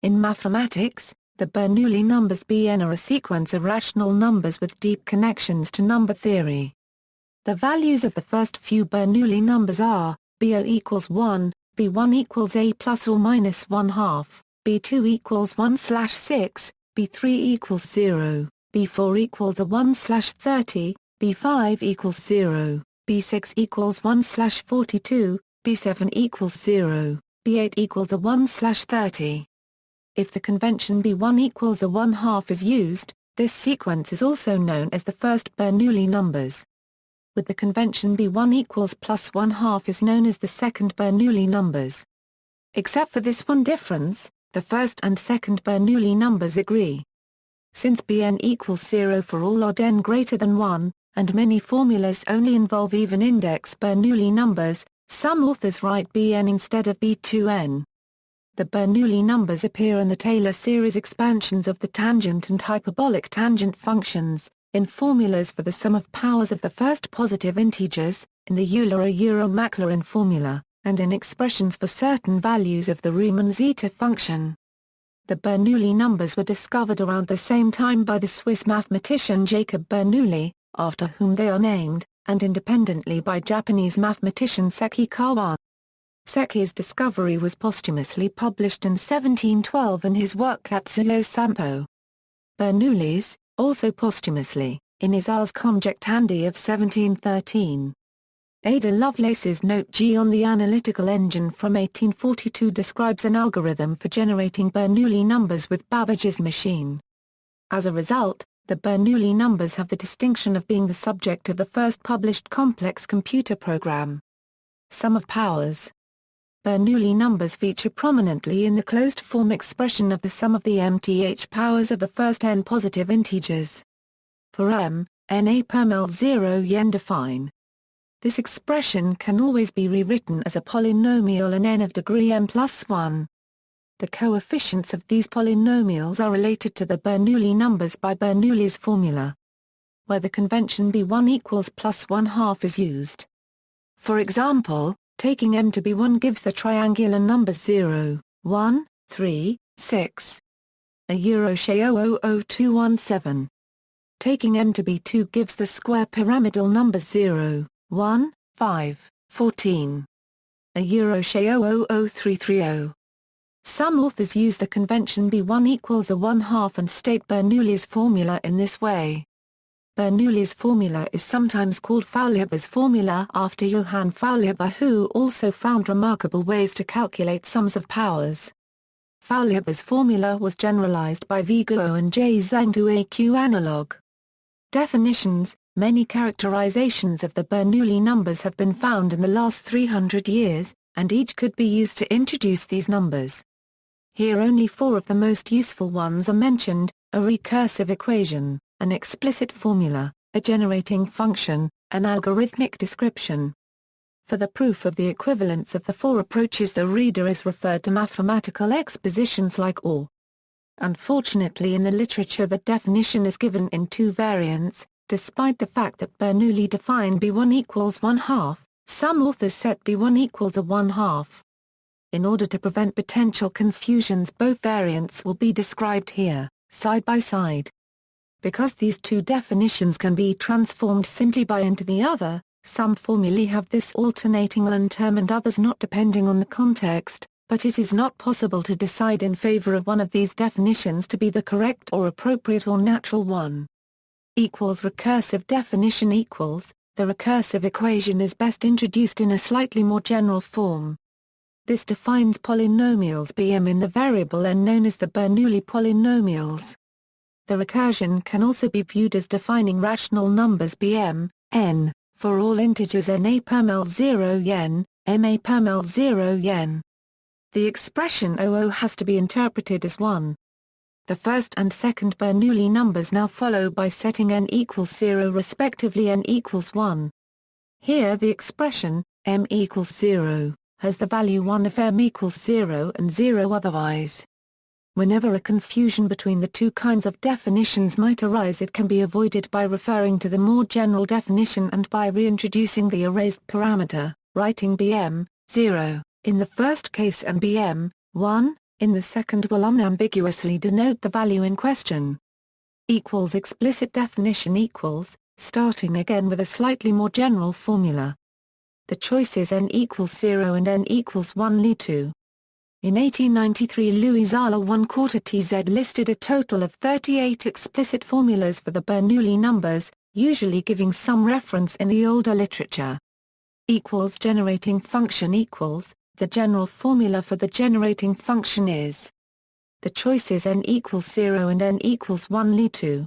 In mathematics, the Bernoulli numbers Bn are a sequence of rational numbers with deep connections to number theory. The values of the first few Bernoulli numbers are b0 equals 1, b1 equals a plus or minus 1/2, b2 equals 1/6, b3 equals 0, b4 equals a 1/30, b5 equals 0, b6 equals 1/42, b7 equals 0, b8 equals a 1/30. If the convention b1 equals a 1/2 is used, this sequence is also known as the first Bernoulli numbers. With the convention b1 equals plus 1/2 is known as the second Bernoulli numbers. Except for this one difference, the first and second Bernoulli numbers agree. Since Bn equals 0 for all odd n greater than 1, and many formulas only involve even index Bernoulli numbers, some authors write Bn instead of B2n. The Bernoulli numbers appear in the Taylor series expansions of the tangent and hyperbolic tangent functions, in formulas for the sum of powers of the first positive integers, in the Euler or Mclaren formula, and in expressions for certain values of the Riemann zeta function. The Bernoulli numbers were discovered around the same time by the Swiss mathematician Jacob Bernoulli, after whom they are named, and independently by Japanese mathematician Seki Kawa. Seki's discovery was posthumously published in 1712 in his work Katsuyo Sampo. Bernoulli's, also posthumously, in his Ars Conjectandi of 1713. Ada Lovelace's Note G on the Analytical Engine from 1842 describes an algorithm for generating Bernoulli numbers with Babbage's machine. As a result, the Bernoulli numbers have the distinction of being the subject of the first published complex computer program. Sum of powers. Bernoulli numbers feature prominently in the closed-form expression of the sum of the mth powers of the first n positive integers. For m, n per L0 yen define. This expression can always be rewritten as a polynomial in n of degree m plus 1. The coefficients of these polynomials are related to the Bernoulli numbers by Bernoulli's formula, where the convention b1 equals plus 1/2 is used. For example, taking m to be 1 gives the triangular numbers 0, 1, 3, 6. A €00217. Taking m to be 2 gives the square pyramidal numbers 0, 1, 5, 14. A €00330. Some authors use the convention b1 equals a 1/2 and state Bernoulli's formula in this way. Bernoulli's formula is sometimes called Faulhaber's formula after Johann Faulhaber, who also found remarkable ways to calculate sums of powers. Faulhaber's formula was generalized by V. Guo and J. Zhang to a Q analog. Definitions. Many characterizations of the Bernoulli numbers have been found in the last 300 years, and each could be used to introduce these numbers. Here only 4 of the most useful ones are mentioned: a recursive equation, an explicit formula, a generating function, an algorithmic description. For the proof of the equivalence of the 4 approaches, the reader is referred to mathematical expositions like or. Unfortunately, in the literature the definition is given in 2 variants, despite the fact that Bernoulli defined b1 equals 1/2, some authors set b1 equals a 1/2. In order to prevent potential confusions, both variants will be described here, side by side. Because these 2 definitions can be transformed simply by into the other, some formulae have this alternating ln term and others not, depending on the context, but it is not possible to decide in favor of one of these definitions to be the correct or appropriate or natural one. Recursive definition equals, the recursive equation is best introduced in a slightly more general form. This defines polynomials Bm in the variable n known as the Bernoulli polynomials. The recursion can also be viewed as defining rational numbers Bm, n, for all integers na per L0 yen, ma per L0 yen. The expression 00 has to be interpreted as 1. The first and second Bernoulli numbers now follow by setting n equals 0 respectively n equals 1. Here the expression, m equals 0, has the value 1 if m equals 0 and 0 otherwise. Whenever a confusion between the 2 kinds of definitions might arise, it can be avoided by referring to the more general definition and by reintroducing the erased parameter, writing bm, 0, in the first case and bm, 1, In the second will unambiguously denote the value in question. Equals explicit definition equals, starting again with a slightly more general formula. The choices n equals 0 and n equals 1 lead to. In 1893 Louis Zala 1/4 TZ listed a total of 38 explicit formulas for the Bernoulli numbers, usually giving some reference in the older literature. Equals generating function equals, the general formula for the generating function is. The choices n equals 0 and n equals 1 lead to.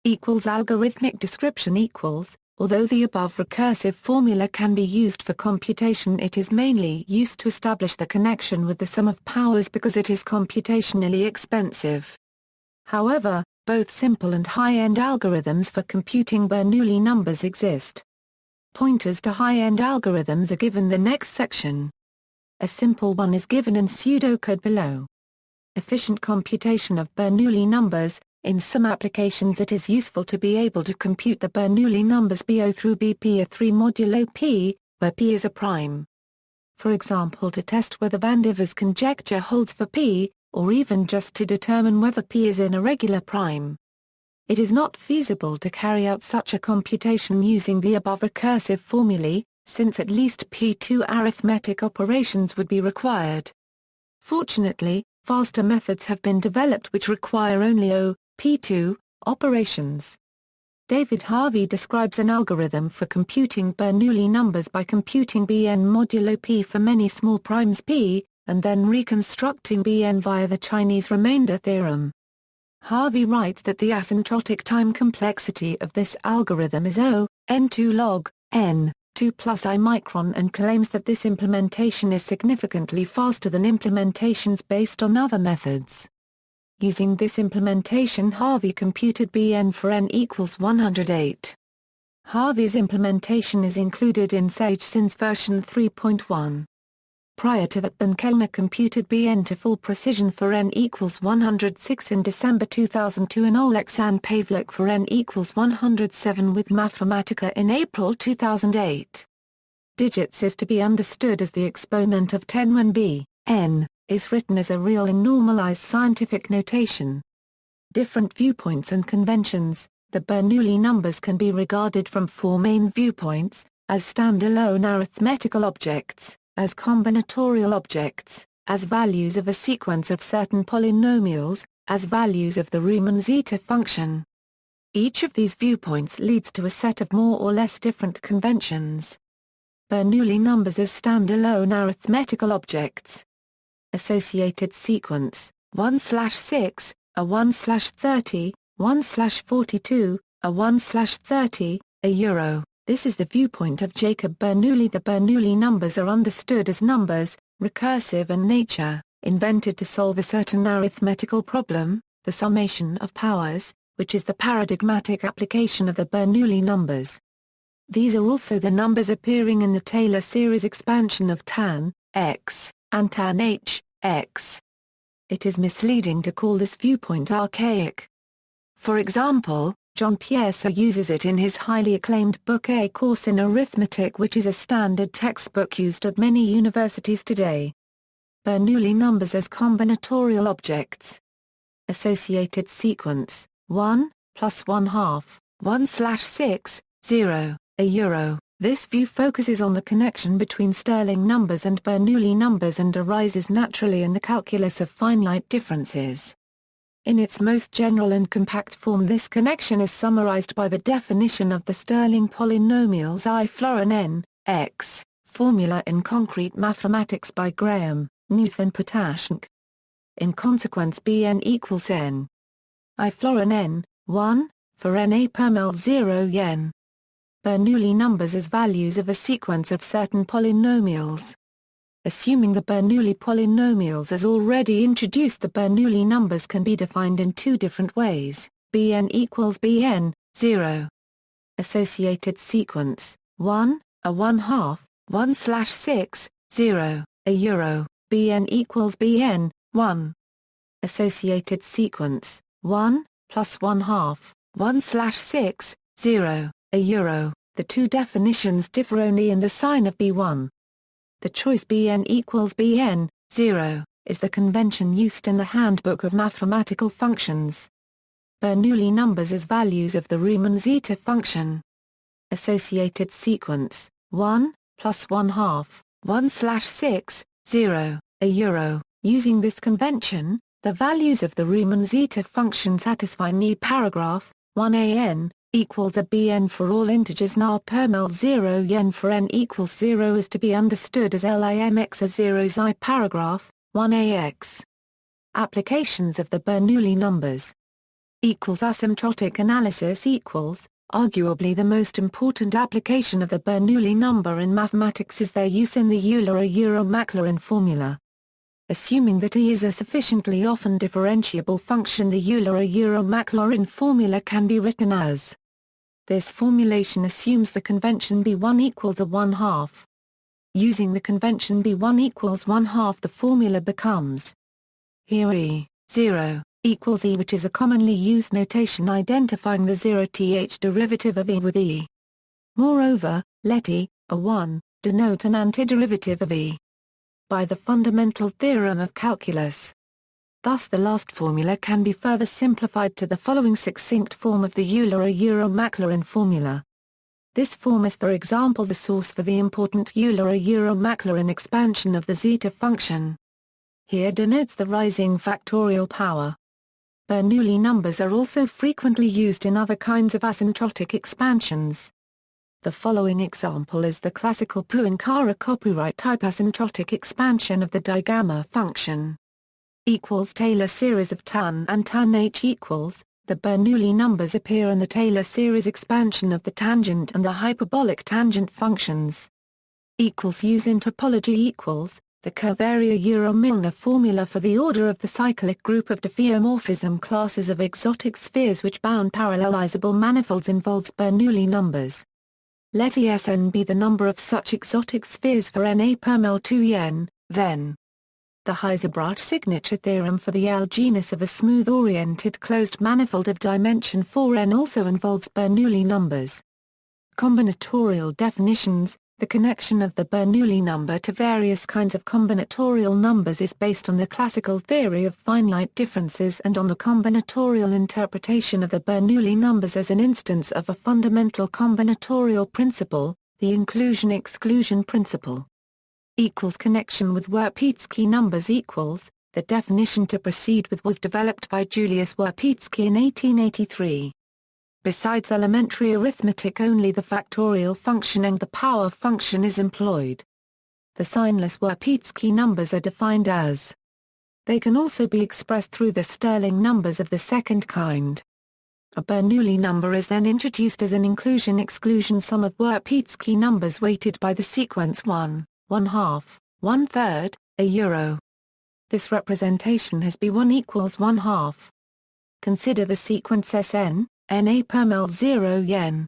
Equals algorithmic description equals, although the above recursive formula can be used for computation, it is mainly used to establish the connection with the sum of powers because it is computationally expensive. However, both simple and high-end algorithms for computing Bernoulli numbers exist. Pointers to high-end algorithms are given in the next section. A simple one is given in pseudocode below. Efficient computation of Bernoulli numbers. In some applications it is useful to be able to compute the Bernoulli numbers BO through BP3 modulo P, where P is a prime. For example, to test whether Vandiver's conjecture holds for P, or even just to determine whether P is an irregular prime. It is not feasible to carry out such a computation using the above recursive formulae, since at least P2 arithmetic operations would be required. Fortunately, faster methods have been developed which require only P2 operations. David Harvey describes an algorithm for computing Bernoulli numbers by computing Bn modulo P for many small primes P, and then reconstructing Bn via the Chinese remainder theorem. Harvey writes that the asymptotic time complexity of this algorithm is n2 log n 2 plus I micron, and claims that this implementation is significantly faster than implementations based on other methods. Using this implementation, Harvey computed Bn for n equals 108. Harvey's implementation is included in Sage since version 3.1. Prior to that, Mclaren computed Bn to full precision for n equals 106 in December 2002 and Alexandre Pavlik for n equals 107 with Mathematica in April 2008. Digits is to be understood as the exponent of 10 when Bn is written as a real in normalized scientific notation. Different viewpoints and conventions. The Bernoulli numbers can be regarded from four main viewpoints: as standalone arithmetical objects, as combinatorial objects, as values of a sequence of certain polynomials, as values of the Riemann zeta function. Each of these viewpoints leads to a set of more or less different conventions. Bernoulli numbers as standalone arithmetical objects. Associated sequence, 1/6, a 1/30, 1/42, a 1/30, a euro. This is the viewpoint of Jacob Bernoulli. The Bernoulli numbers are understood as numbers, recursive in nature, invented to solve a certain arithmetical problem, the summation of powers, which is the paradigmatic application of the Bernoulli numbers. These are also the numbers appearing in the Taylor series expansion of tan x and tan h x. It is misleading to call this viewpoint archaic. For example, John Pierso uses it in his highly acclaimed book A Course in Arithmetic, which is a standard textbook used at many universities today. Bernoulli numbers as combinatorial objects. Associated sequence, 1, plus 1/2, 1/6, 0, a euro. This view focuses on the connection between Stirling numbers and Bernoulli numbers and arises naturally in the calculus of finite differences. In its most general and compact form, this connection is summarized by the definition of the Stirling polynomials I florin n, x, formula in concrete mathematics by Graham, Knuth and Potashnik. In consequence, Bn equals n. I florin n, 1, for n a permel 0 yen. Bernoulli numbers as values of a sequence of certain polynomials. Assuming the Bernoulli polynomials as already introduced, the Bernoulli numbers can be defined in two different ways: Bn equals Bn, 0. Associated sequence, 1, a 1/2, 1/6, 0, a euro, Bn equals Bn, 1. Associated sequence, 1, plus 1/2, 1/6, 0, a euro. The two definitions differ only in the sign of B1. The choice Bn equals Bn, 0, is the convention used in the Handbook of Mathematical Functions. Bernoulli numbers as values of the Riemann zeta function. Associated sequence, 1, plus 1/2, 1/6, 0, a euro. Using this convention, the values of the Riemann zeta function satisfy Ni paragraph, 1 equals a bn for all integers na per mil 0 yen for n equals 0 is to be understood as limx a 0 xi paragraph, 1ax. Applications of the Bernoulli numbers. Asymptotic analysis equals. Arguably the most important application of the Bernoulli number in mathematics is their use in the Euler-Mclaren formula. Assuming that E is a sufficiently often differentiable function, the Euler-Mclaren formula can be written as. This formulation assumes the convention B1 equals a 1/2. Using the convention B1 equals 1/2, the formula becomes here E, 0, equals E, which is a commonly used notation identifying the 0th derivative of E with E. Moreover, let E, a 1, denote an antiderivative of E. By the fundamental theorem of calculus. Thus the last formula can be further simplified to the following succinct form of the Euler-Mclaren formula. This form is, for example, the source for the important Euler-Mclaren expansion of the zeta function. Here denotes the rising factorial power. Bernoulli numbers are also frequently used in other kinds of asymptotic expansions. The following example is the classical Poincaré copyright type asymptotic expansion of the digamma function. Taylor series of tan and tan h equals. The Bernoulli numbers appear in the Taylor series expansion of the tangent and the hyperbolic tangent functions. Use in topology equals. The curve area Euro-Milnor formula for the order of the cyclic group of diffeomorphism classes of exotic spheres which bound parallelizable manifolds involves Bernoulli numbers. Let Esn be the number of such exotic spheres for Na per mil 2n, then. The Heisenberg signature theorem for the L genus of a smooth-oriented closed manifold of dimension 4n also involves Bernoulli numbers. Combinatorial definitions. The connection of the Bernoulli number to various kinds of combinatorial numbers is based on the classical theory of finite differences and on the combinatorial interpretation of the Bernoulli numbers as an instance of a fundamental combinatorial principle, the inclusion-exclusion principle. Connection with Wierpitsky numbers equals. The definition to proceed with was developed by Julius Wierpitsky in 1883. Besides elementary arithmetic, only the factorial function and the power function is employed. The signless Wierpitsky numbers are defined as. They can also be expressed through the Stirling numbers of the second kind. A Bernoulli number is then introduced as an inclusion-exclusion sum of Wierpitsky numbers weighted by the sequence 1, 1/2, 1/3, a euro. This representation has B1 equals 1/2. Consider the sequence Sn. Na per mil 0 yen.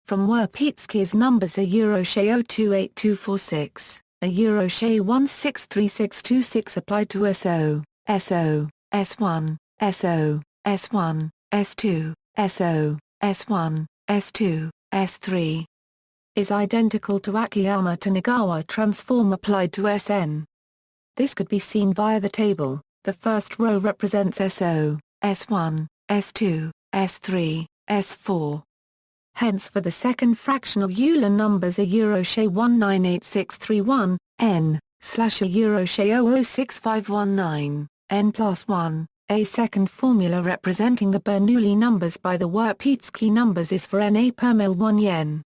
From Wierpitsky's numbers a euro 028246, a euro 163626 applied to SO, SO, S1, SO, S1, S2, SO, S1, S2, S3 is identical to Akiyama Tonegawa transform applied to Sn. This could be seen via the table. The first row represents SO, S1, S2, S3, S4. Hence for the second fractional Euler numbers a euro 198631, n, / a euro 006519, n plus 1, a second formula representing the Bernoulli numbers by the Wierpitsky numbers is for Na per mil 1 yen.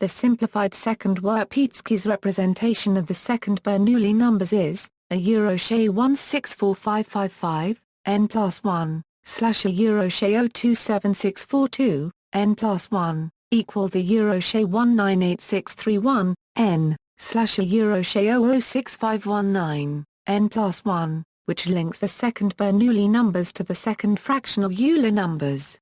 The simplified second Wierpitsky's representation of the second Bernoulli numbers is, a euro 164555, n plus 1. / a euro 027642, n plus 1, equals a euro 198631, n, / a euro 006519, n plus 1, which links the second Bernoulli numbers to the second fractional Euler numbers.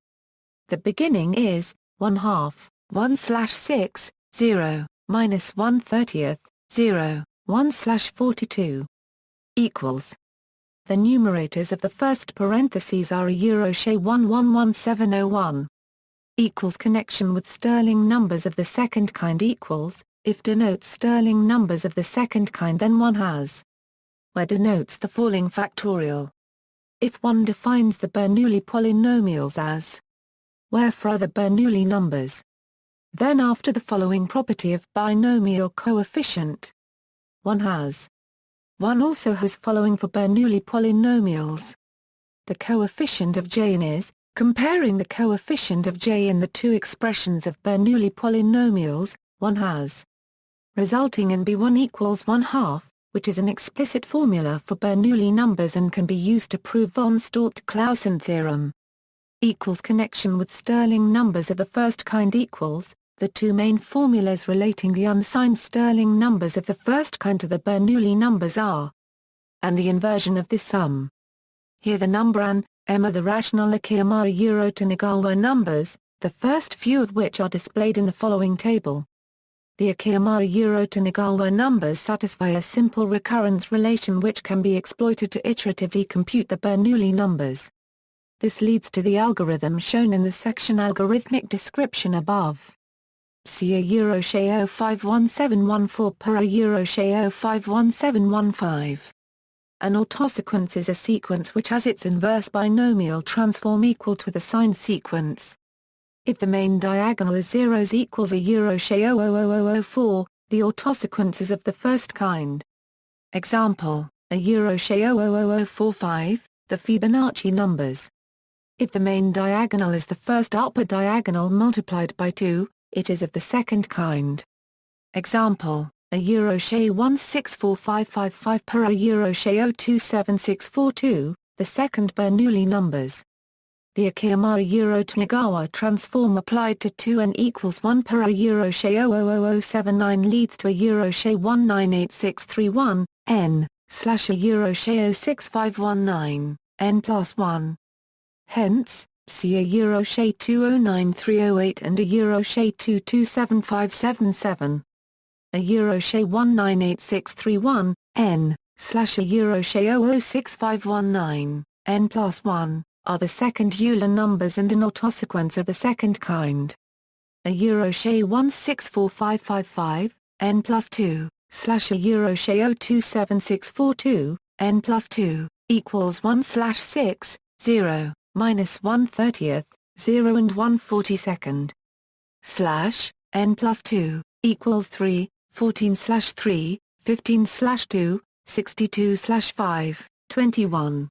The beginning is, 1/2, 1/6, 0, minus 1/30, 0, 1/42. Equals. The numerators of the first parentheses are a euro 111701. Connection with Stirling numbers of the second kind equals. If denotes Stirling numbers of the second kind, then one has where denotes the falling factorial. If one defines the Bernoulli polynomials as where for the Bernoulli numbers, then after the following property of binomial coefficient, one also has following for Bernoulli polynomials. The coefficient of j in is, comparing the coefficient of j in the two expressions of Bernoulli polynomials, one has, resulting in B1 equals 1/2, which is an explicit formula for Bernoulli numbers and can be used to prove von Stolz-Clausen theorem. Equals connection with Stirling numbers of the first kind equals, the two main formulas relating the unsigned Stirling numbers of the first kind to the Bernoulli numbers are, and the inversion of this sum. Here the number n, m are the rational Akiyama Tonegawa numbers, the first few of which are displayed in the following table. The Akiyama Tonegawa numbers satisfy a simple recurrence relation which can be exploited to iteratively compute the Bernoulli numbers. This leads to the algorithm shown in the section algorithmic description above. See a Sheo 51714 per a Sheo 51715. An autosequence is a sequence which has its inverse binomial transform equal to the signed sequence. If the main diagonal is zeros equals a Sheo 00004, the autosequence is of the first kind. Example, a Sheo 00045, the Fibonacci numbers. If the main diagonal is the first upper diagonal multiplied by 2, it is of the second kind. Example, a Sheo 164555 per a Sheo 27642, the second Bernoulli numbers. The Akiyama Tonegawa transform applied to 2n equals 1 per a Sheo 00079 leads to a Sheo 198631, n, slash a Sheo 6519, n plus 1. Hence, see a Sheo 209308 and a Sheo 227577. A Sheo 198631, n, slash a Sheo 06519, n plus 1, are the second Eula numbers and an autosequence of the second kind. A Sheo 164555, n plus 2, slash a Sheo 27642, n plus 2, equals 1 slash 6, 0, minus 1/30th, 0 and 1/42nd. Slash, n plus 2, equals 3, 14 slash 3, 15 slash 2, 62 slash 5, 21.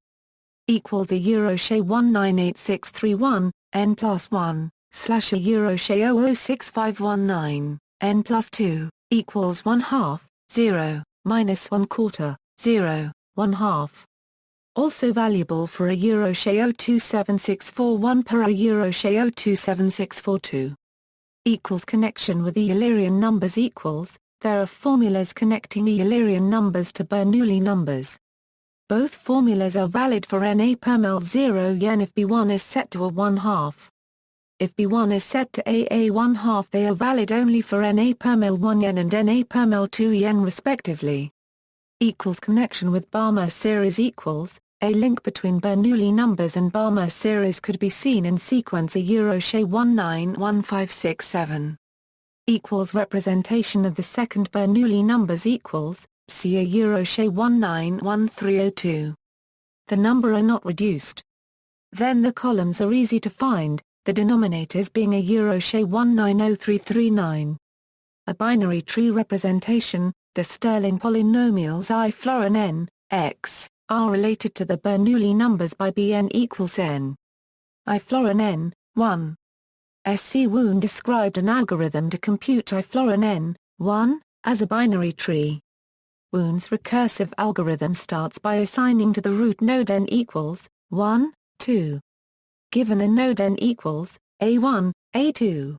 Equals a Sheo 198631, n plus 1, slash a Sheo 06519, n plus 2, equals 1/2, 0, minus 1/4, 0, 1/2. Also valuable for a Sheo 27641 per a Sheo 27642. Equals connection with Eulerian numbers equals, there are formulas connecting Eulerian numbers to Bernoulli numbers. Both formulas are valid for NA permel 0 yen if B1 is set to a 1/2. If B1 is set to AA 1/2 they are valid only for NA permel 1 yen and NA permel 2 yen respectively. Equals connection with Balmer series equals, a link between Bernoulli numbers and Balmer series could be seen in sequence a Sheo 191567. Equals representation of the second Bernoulli numbers equals, see a Sheo 191302. The number are not reduced. Then the columns are easy to find, the denominators being a Sheo 190339. A binary tree representation, the Stirling polynomials I floor and n, x, are related to the Bernoulli numbers by Bn equals n. I floor and n, 1. SC Woon described an algorithm to compute I floor and n, 1, as a binary tree. Woon's recursive algorithm starts by assigning to the root node n equals 1, 2. Given a node n equals a1, a2.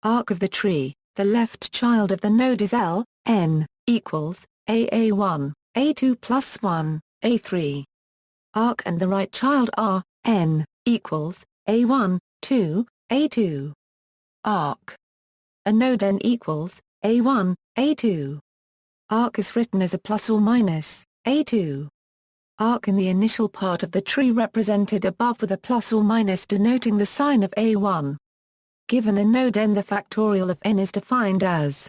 Arc of the tree, the left child of the node is L, n, equals aa1, a2 plus 1, a3. Arc and the right child are n, equals a1, 2, a2. Arc. A node n equals a1, a2. Arc is written as a plus or minus, a2. Arc in the initial part of the tree represented above with a plus or minus denoting the sign of a1. Given a node n the factorial of n is defined as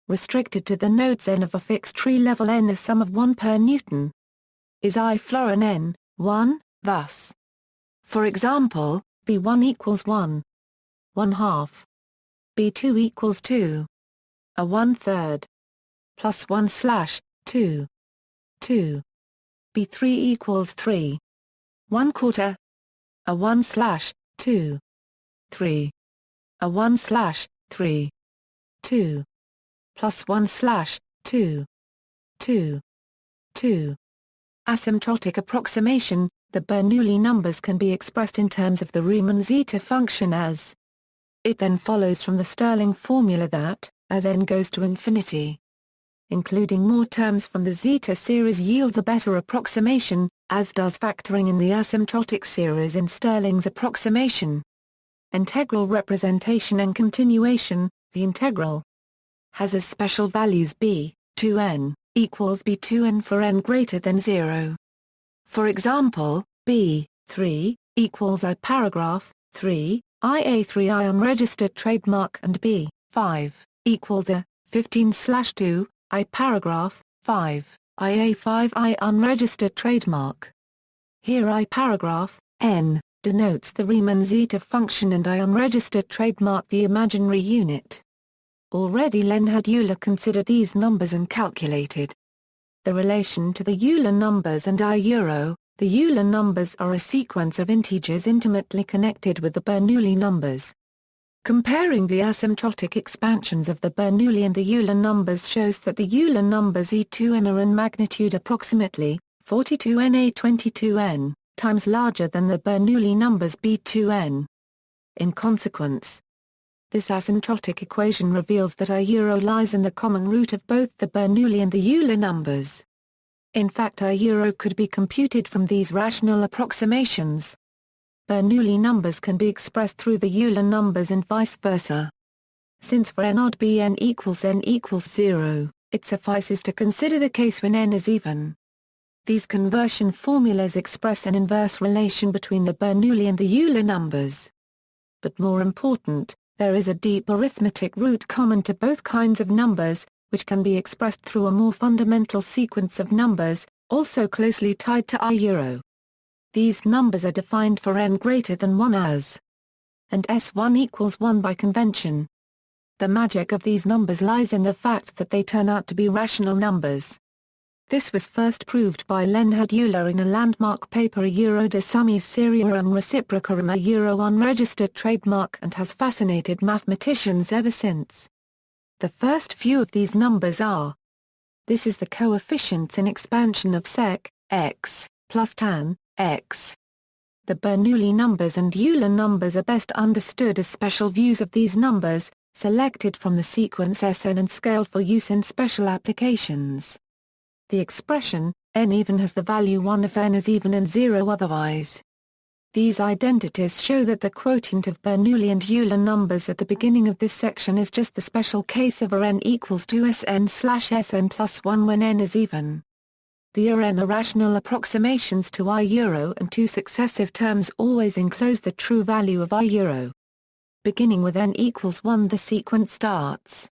restricted to the nodes n of a fixed tree level n, the sum of 1 per Newton, is I florin n, 1, thus. For example, B1 equals 1. 1/2. B2 equals 2. A 1/3. Plus 1/2. 2. B3 equals 3. 1/4. A 1/2. 3. A 1/3. 2. Plus 1/2. 2. 2. Asymptotic approximation. The Bernoulli numbers can be expressed in terms of the Riemann zeta function as. It then follows from the Stirling formula that, as n goes to infinity, including more terms from the zeta series yields a better approximation, as does factoring in the asymptotic series in Stirling's approximation. Integral representation and continuation. The integral has as special values b, 2n, equals b2n for n greater than 0. For example, b, 3, equals I paragraph, 3, IA3 unregistered trademark, and b, 5, equals a, 15/2, I paragraph, 5, IA5 unregistered trademark. Here I paragraph, n, denotes the Riemann zeta function and I unregistered trademark the imaginary unit. Already Leonhard Euler considered these numbers and calculated the relation to the Euler numbers and I-Euro. The Euler numbers are a sequence of integers intimately connected with the Bernoulli numbers. Comparing the asymptotic expansions of the Bernoulli and the Euler numbers shows that the Euler numbers E2n are in magnitude approximately 42Na22n times larger than the Bernoulli numbers B2n. In consequence, this asymptotic equation reveals that I-Euro lies in the common root of both the Bernoulli and the Euler numbers. In fact, I-Euro could be computed from these rational approximations. Bernoulli numbers can be expressed through the Euler numbers and vice versa. Since for n odd Bn equals n equals 0, it suffices to consider the case when n is even. These conversion formulas express an inverse relation between the Bernoulli and the Euler numbers. But more important, there is a deep arithmetic root common to both kinds of numbers, which can be expressed through a more fundamental sequence of numbers, also closely tied to I-Euro. These numbers are defined for n greater than 1 as and S1 equals 1 by convention. The magic of these numbers lies in the fact that they turn out to be rational numbers. This was first proved by Leonhard Euler in a landmark paper Euro de summis seriorum reciprocarum a Euro unregistered trademark and has fascinated mathematicians ever since. The first few of these numbers are. This is the coefficients in expansion of sec, x, plus tan, x. The Bernoulli numbers and Euler numbers are best understood as special views of these numbers, selected from the sequence Sn and scaled for use in special applications. The expression, n even has the value 1 if n is even and 0 otherwise. These identities show that the quotient of Bernoulli and Euler numbers at the beginning of this section is just the special case of n equals 2 Sn/Sn plus 1 when n is even. The Rn are rational approximations to I-Euro and two successive terms always enclose the true value of I-Euro. Beginning with n equals 1 the sequence starts.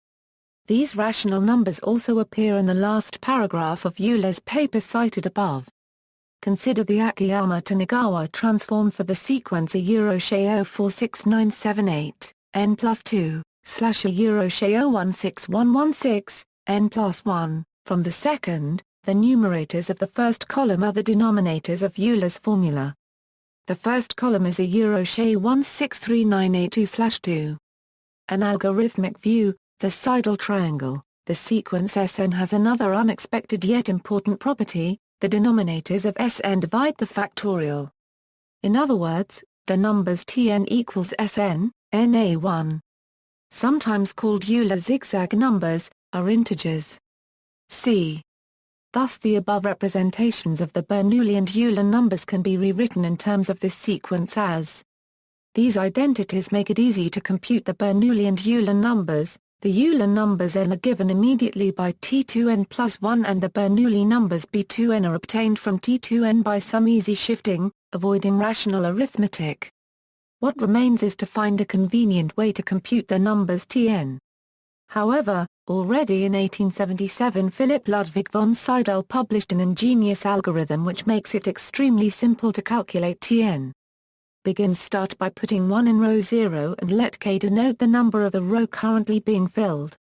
These rational numbers also appear in the last paragraph of Euler's paper cited above. Consider the Akiyama Tonegawa transform for the sequence A Sheo 46978, n plus 2, / A Sheo 16116, n plus 1, from the second. The numerators of the first column are the denominators of Euler's formula. The first column is a Shea 163982/2. An algorithmic view, the Seidel triangle, the sequence Sn has another unexpected yet important property, the denominators of Sn divide the factorial. In other words, the numbers Tn equals Sn, Na1. Sometimes called Euler zigzag numbers, are integers. C. Thus the above representations of the Bernoulli and Euler numbers can be rewritten in terms of this sequence as. These identities make it easy to compute the Bernoulli and Euler numbers. The Euler numbers n are given immediately by T2n plus 1 and the Bernoulli numbers B2n are obtained from T2n by some easy shifting, avoiding rational arithmetic. What remains is to find a convenient way to compute the numbers Tn. However, already in 1877 Philipp Ludwig von Seidel published an ingenious algorithm which makes it extremely simple to calculate Tn. Start by putting 1 in row 0 and let k denote the number of the row currently being filled.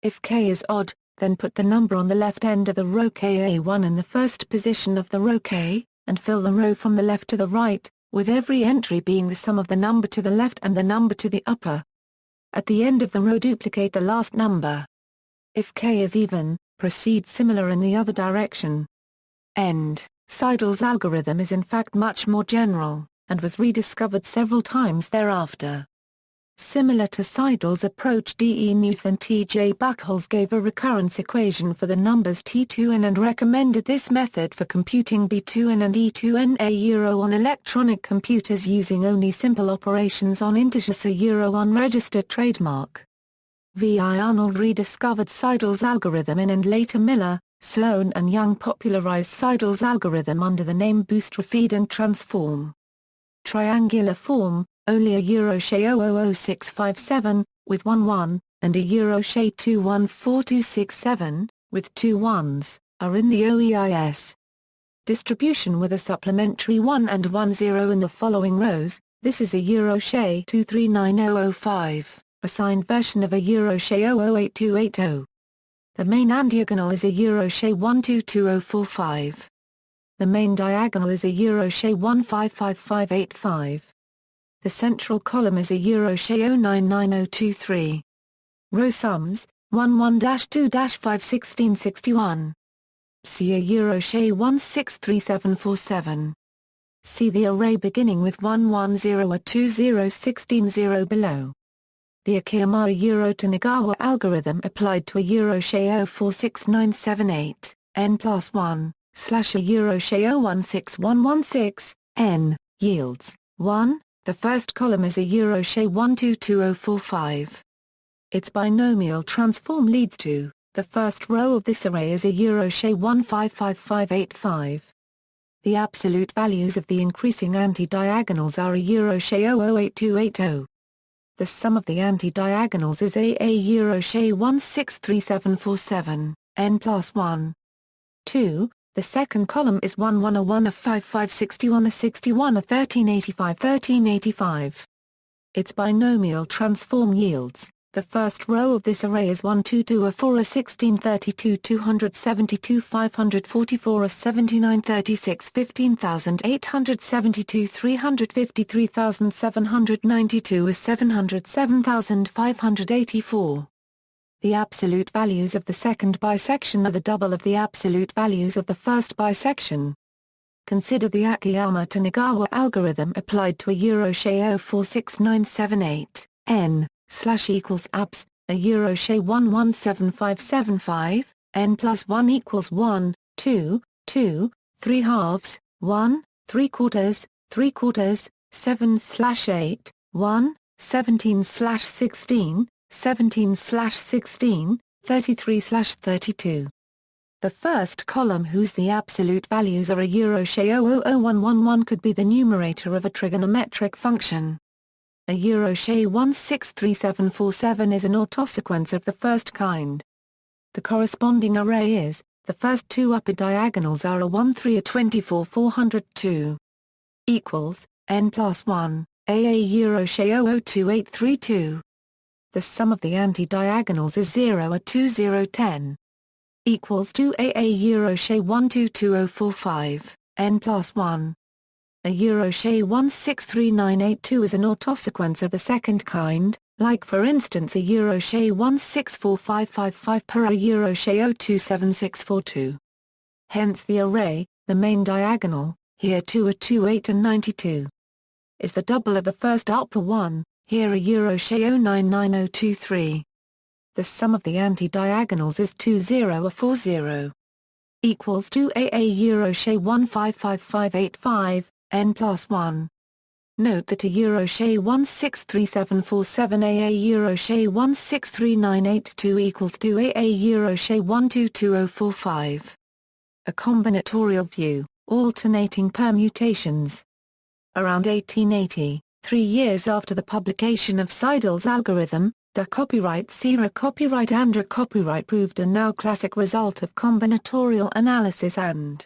If k is odd, then put the number on the left end of the row ka1 in the first position of the row k, and fill the row from the left to the right, with every entry being the sum of the number to the left and the number to the upper. At the end of the row duplicate the last number. If k is even, proceed similar in the other direction. End. Seidel's algorithm is in fact much more general, and was rediscovered several times thereafter. Similar to Seidel's approach, D. E. Muth and T. J. Buchholz gave a recurrence equation for the numbers T2n and recommended this method for computing B2n and E2n on electronic computers using only simple operations on integers. A unregistered trademark. V. I. Arnold rediscovered Seidel's algorithm in, and later Miller, Sloan and Young popularized Seidel's algorithm under the name bootstrap and transform. Triangular form, only a Euroshay 000657, with 1 1, and a Euroshay 214267, with 2 1s, are in the OEIS. Distribution with a supplementary 1 and 1 0 in the following rows. This is a Euroshay 239005, a signed version of a Euroshay 008280. The main diagonal is a Euroshay 122045. The main diagonal is a Euroshay 155585. The central column is a Euroshay 099023. Row sums, 11-2-51661. See a Euroshay 163747. See the array beginning with 110 or 20160 below. The Akiyama Tonegawa algorithm applied to a Euroshay 046978, n+1. / a Euroshay 016116, n, yields 1, the first column is a Euroshay 122045. Its binomial transform leads to, the first row of this array is a Euroshay 155585. The absolute values of the increasing anti-diagonals are a Euroshay 008280. The sum of the anti-diagonals is a Euroshay 163747, n+1. 2. The second column is 1 1 a 1 a 5561 a 61 a 1385. Its binomial transform yields, the first row of this array is 1 2 2 a 4 a 1632 272 544 a 7936 15872 353792 a 707584. The absolute values of the second bisection are the double of the absolute values of the first bisection. Consider the Akiyama Tonegawa algorithm applied to a Euroshay 046978, n, / equals abs, a Euroshay 117575, n+1 equals 1, 2, 2, 3 halves, 1, 3/4, 3/4, 7/8, 1, 17/16, 17/16, 33/32. The first column whose the absolute values are a Euroshay 000111 could be the numerator of a trigonometric function. A Euroshay 163747 is an autosequence of the first kind. The corresponding array is, the first two upper diagonals are a 1 3 a 24 402. Equals, n+1, a Euroshay 002832. The sum of the anti-diagonals is 0 a 2010. Equals to a Euroshay 122045, n+1. A Euroshay 163982 is an autosequence of the second kind, like for instance a Euroshay 164555 per a Euroshay 027642. Hence the array, the main diagonal, here 2 a 28 and 92. Is the double of the first upper one, here a Euroshay 099023. The sum of the anti-diagonals is 20 a 40. Equals to a Euroshay 155585, n+1. Note that a Euroshay 163747 a Euroshay 163982 equals to a Euroshay 122045. A combinatorial view, alternating permutations. Around 1880, 3 years after the publication of Seidel's algorithm, Da copyright Sierra copyright Andra copyright proved a now classic result of combinatorial analysis and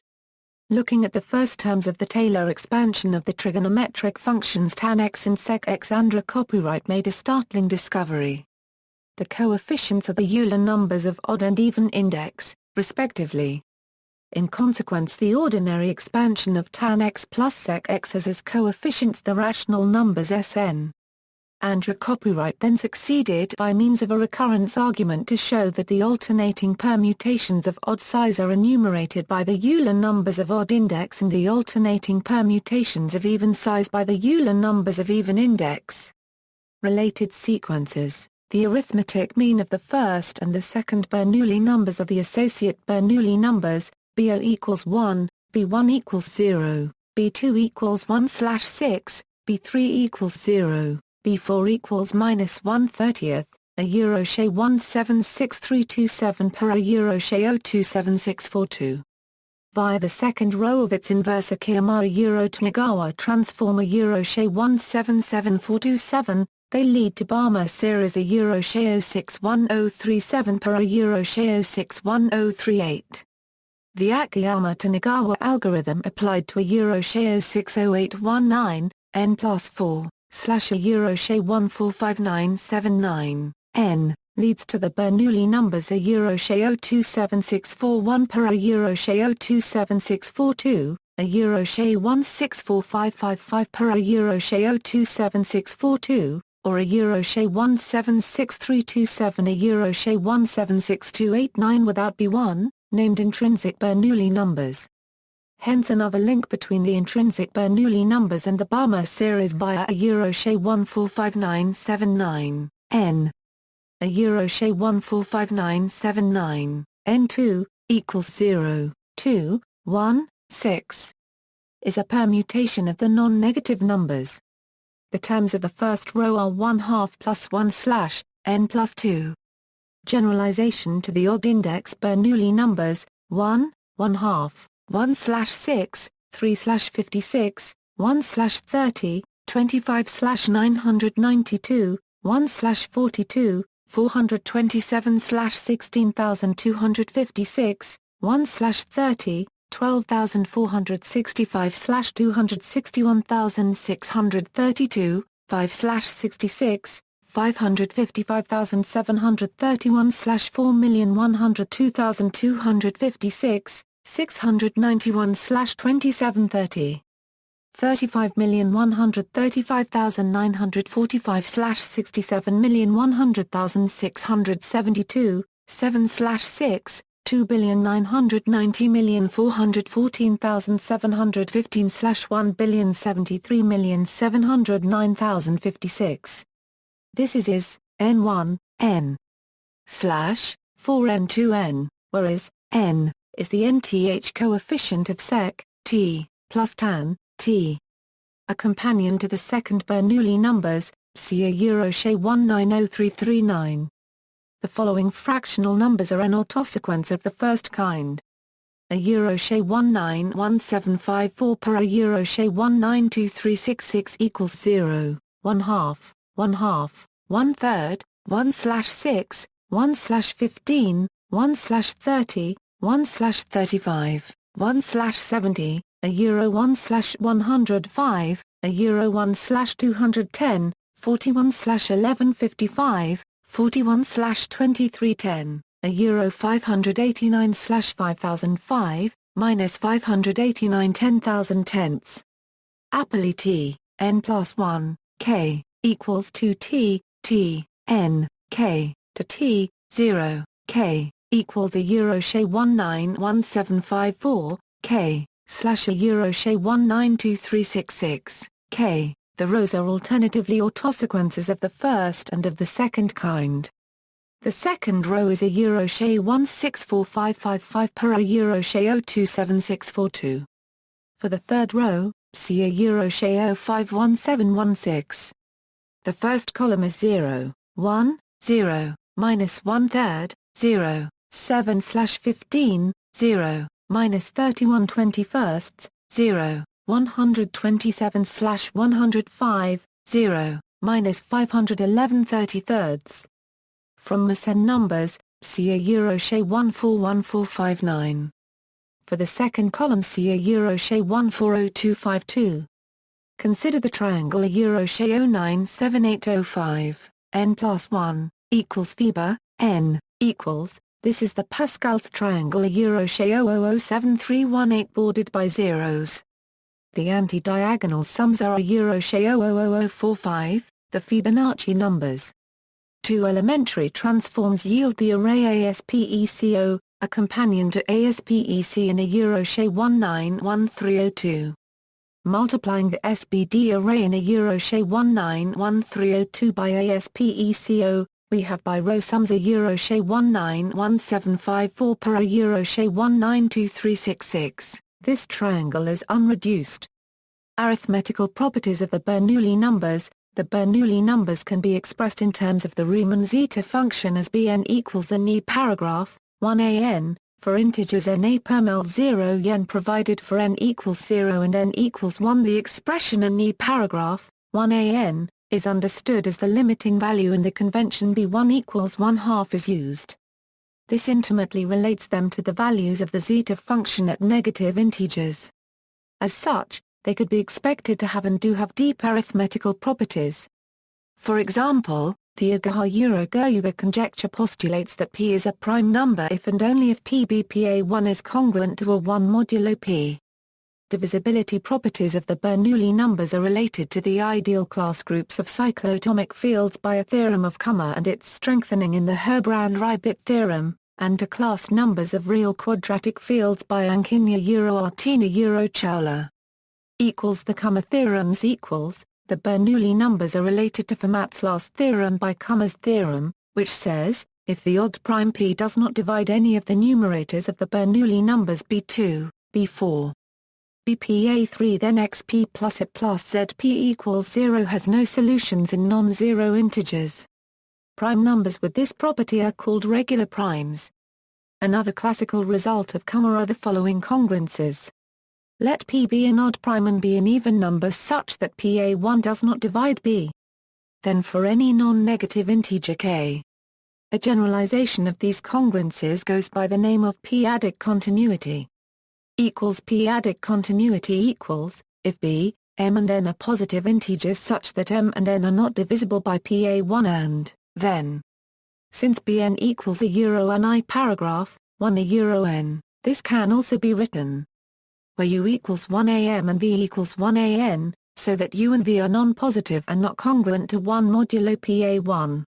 looking at the first terms of the Taylor expansion of the trigonometric functions tan x and sec x. Andra copyright made a startling discovery. The coefficients are the Euler numbers of odd and even index, respectively. In consequence, the ordinary expansion of tan x plus sec x has as coefficients the rational numbers Sn. Andra copyright then succeeded by means of a recurrence argument to show that the alternating permutations of odd size are enumerated by the Euler numbers of odd index and the alternating permutations of even size by the Euler numbers of even index. Related sequences. The arithmetic mean of the first and the second Bernoulli numbers are the associate Bernoulli numbers, B0 equals 1, B1 equals 0, B2 equals 1/6, B3 equals 0. B4 equals -1/30, a Euroshay 176327 per a Euroshay 027642. Via the second row of its inverse Akiyama Euro Tonegawa transform a Euroshay 177427, they lead to Balmer series a Euroshay 061037 per a Euroshay 061038. The Akiyama Tonegawa algorithm applied to a Euroshay 060819, n+4. /a Euroshay 145979, n, leads to the Bernoulli numbers a Euroshay 027641 per a Euroshay 027642, a Euroshay 164555 per a Euroshay 027642, or a Euroshay 176327 a Euroshay 176289 without B1, named intrinsic Bernoulli numbers. Hence another link between the intrinsic Bernoulli numbers and the Balmer series via a Euroshay 145979, n. A Euroshay 145979, n2, equals 0, 2, 1, 6. Is a permutation of the non-negative numbers. The terms of the first row are 1/2 plus 1/ n plus 2. Generalization to the odd index Bernoulli numbers, 1, 1/2. 1/6, 3/56, 1/30, 25/992, 1/42, 427/16256, 1/30, 1/12,465/261,632, 5/66, 555,731/4,102,256, 691/2730. 35,135,945/67,100,672, 7/6, 2,990,414,715/1,073,709,056. This is n1, n /4 n2 n, whereas n is the nth coefficient of sec, t, plus tan, t. A companion to the second Bernoulli numbers, see a Euroshay 190339. The following fractional numbers are an autosequence of the first kind. A Euroshay 191754 per a Euroshay 192366 equals 0, 1/2, 1/2, 1/3, 1/6, 1/15, 1/30, 1/35, 1/70, a Euro 1/105, a Euro 1/210, 41/1155, 41/2310, a Euro 589/5005, minus 589 10,000 tenths. Apply t, n plus 1, k, equals 2t, t, n, k, to t, 0, k, equals a Euroshay 191754, k, / a Euroshay 192366, k. The rows are alternatively autosequences of the first and of the second kind. The second row is a Euroshay 164555 per a Euroshay 027642. For the third row, see a Euroshay 051716. The first column is 0, 1, 0, minus 1/3, 0, 7/15, 0, minus 31 21sts, 0, 127/105, 0, minus 511 33rds. From Mersenne numbers, see a Euroshay 141459. For the second column see a Euroshay 140252. Consider the triangle a Euroshay 097805, n plus 1, equals Fiba, n, equals, this is the Pascal's triangle a Euroshay 00073118 bordered by zeros. The anti-diagonal sums are a Euroshay 000045, the Fibonacci numbers. Two elementary transforms yield the array ASPECO, a companion to ASPEC in a Euroshay 191302. Multiplying the SBD array in a Euroshay 191302 by ASPECO, we have by row sums a Euroshay 191754 per a Euroshay 192366. This triangle is unreduced. Arithmetical properties of the Bernoulli numbers. The Bernoulli numbers can be expressed in terms of the Riemann zeta function as Bn equals n paragraph, 1an, for integers n perm L0 yen provided for n equals 0 and n equals 1. The expression n paragraph, 1an, is understood as the limiting value and the convention b1 equals 1/2 is used. This intimately relates them to the values of the zeta function at negative integers. As such, they could be expected to have and do have deep arithmetical properties. For example, the Agaha-Uraga conjecture postulates that P is a prime number if and only if PBPA1 is congruent to a 1 modulo P. Divisibility properties of the Bernoulli numbers are related to the ideal class groups of cycloatomic fields by a theorem of Kummer and its strengthening in the Herbrand-Ribot theorem, and to class numbers of real quadratic fields by Ankinya-Artina-Chowla. Equals the Kummer theorems equals, the Bernoulli numbers are related to Fermat's last theorem by Kummer's theorem, which says, if the odd prime P does not divide any of the numerators of the Bernoulli numbers B2, B4, BPA3 then XP plus it plus ZP equals 0 has no solutions in non-zero integers. Prime numbers with this property are called regular primes. Another classical result of Kummer are the following congruences. Let P be an odd prime and be an even number such that PA1 does not divide B. Then for any non-negative integer k. A generalization of these congruences goes by the name of p-adic continuity. Equals p-adic continuity equals, if B, m and n are positive integers such that m and n are not divisible by PA1 and, then. Since Bn equals a euro n I paragraph, 1 a euro n, this can also be written where u equals 1 am and v equals 1 an, so that u and v are non-positive and not congruent to 1 modulo PA1.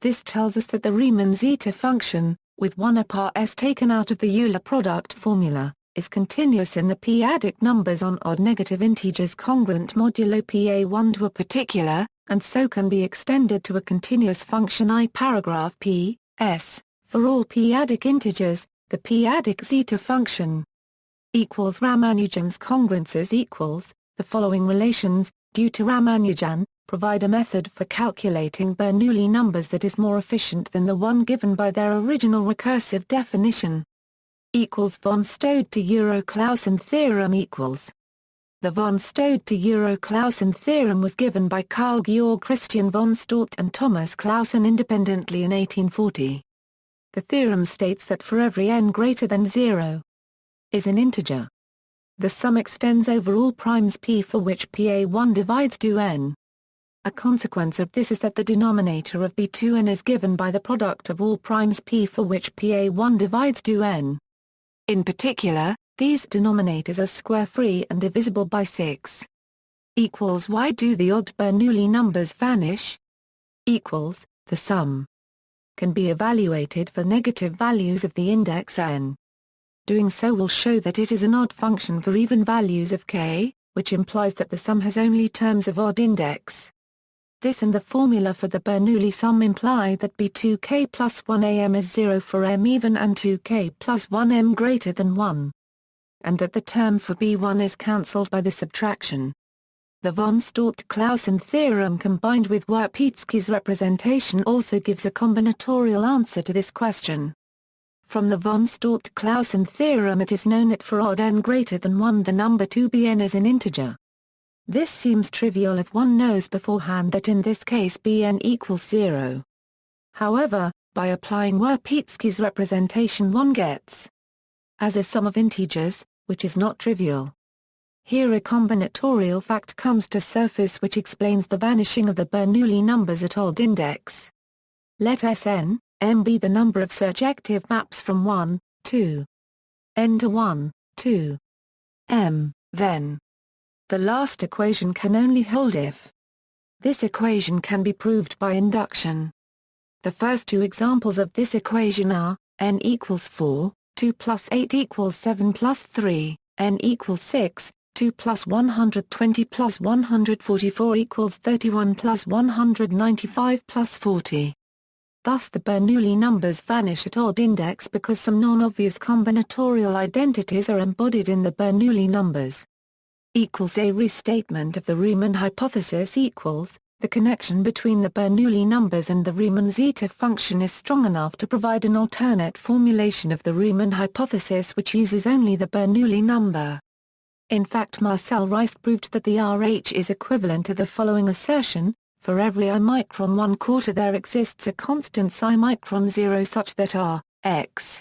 This tells us that the Riemann zeta function, with 1 apart s taken out of the Eula product formula, is continuous in the p-adic numbers on odd negative integers congruent modulo PA1 to a particular, and so can be extended to a continuous function I paragraph p, s, for all p-adic integers, the p-adic zeta function equals Ramanujan's congruences equals, the following relations, due to Ramanujan, provide a method for calculating Bernoulli numbers that is more efficient than the one given by their original recursive definition. Equals von Staude to Euro-Clausen theorem equals. The von Staude to Euro-Clausen theorem was given by Carl Georg Christian von Staudt and Thomas Clausen independently in 1840. The theorem states that for every n greater than 0 is an integer, the sum extends over all primes p for which PA1 divides 2n. A consequence of this is that the denominator of B2n is given by the product of all primes p for which PA1 divides 2n. In particular, these denominators are square-free and divisible by 6. Equals why do the odd Bernoulli numbers vanish? Equals, the sum can be evaluated for negative values of the index n. Doing so will show that it is an odd function for even values of k, which implies that the sum has only terms of odd index. This and the formula for the Bernoulli sum imply that B2k plus 1am is 0 for m even and 2k plus 1m greater than 1. And that the term for B1 is cancelled by the subtraction. The von Staudt-Clausen theorem combined with Wierpietzky's representation also gives a combinatorial answer to this question. From the von Staudt-Clausen theorem it is known that for odd n greater than 1 the number 2bn is an integer. This seems trivial if one knows beforehand that in this case bn equals 0. However, by applying Wierpietzky's representation one gets as a sum of integers, which is not trivial. Here a combinatorial fact comes to surface which explains the vanishing of the Bernoulli numbers at odd index. Let Sn, M be the number of surjective maps from 1, 2, n to 1, 2, m, then. The last equation can only hold if. This equation can be proved by induction. The first two examples of this equation are, n equals 4, 2 plus 8 equals 7 plus 3, n equals 6, 2 plus 120 plus 144 equals 31 plus 195 plus 40. Thus the Bernoulli numbers vanish at odd index because some non-obvious combinatorial identities are embodied in the Bernoulli numbers. A restatement of the Riemann hypothesis equals, the connection between the Bernoulli numbers and the Riemann zeta function is strong enough to provide an alternate formulation of the Riemann hypothesis which uses only the Bernoulli number. In fact, Marcel Rice proved that the RH is equivalent to the following assertion: for every I micron 1/4 there exists a constant psi micron 0 such that R, x,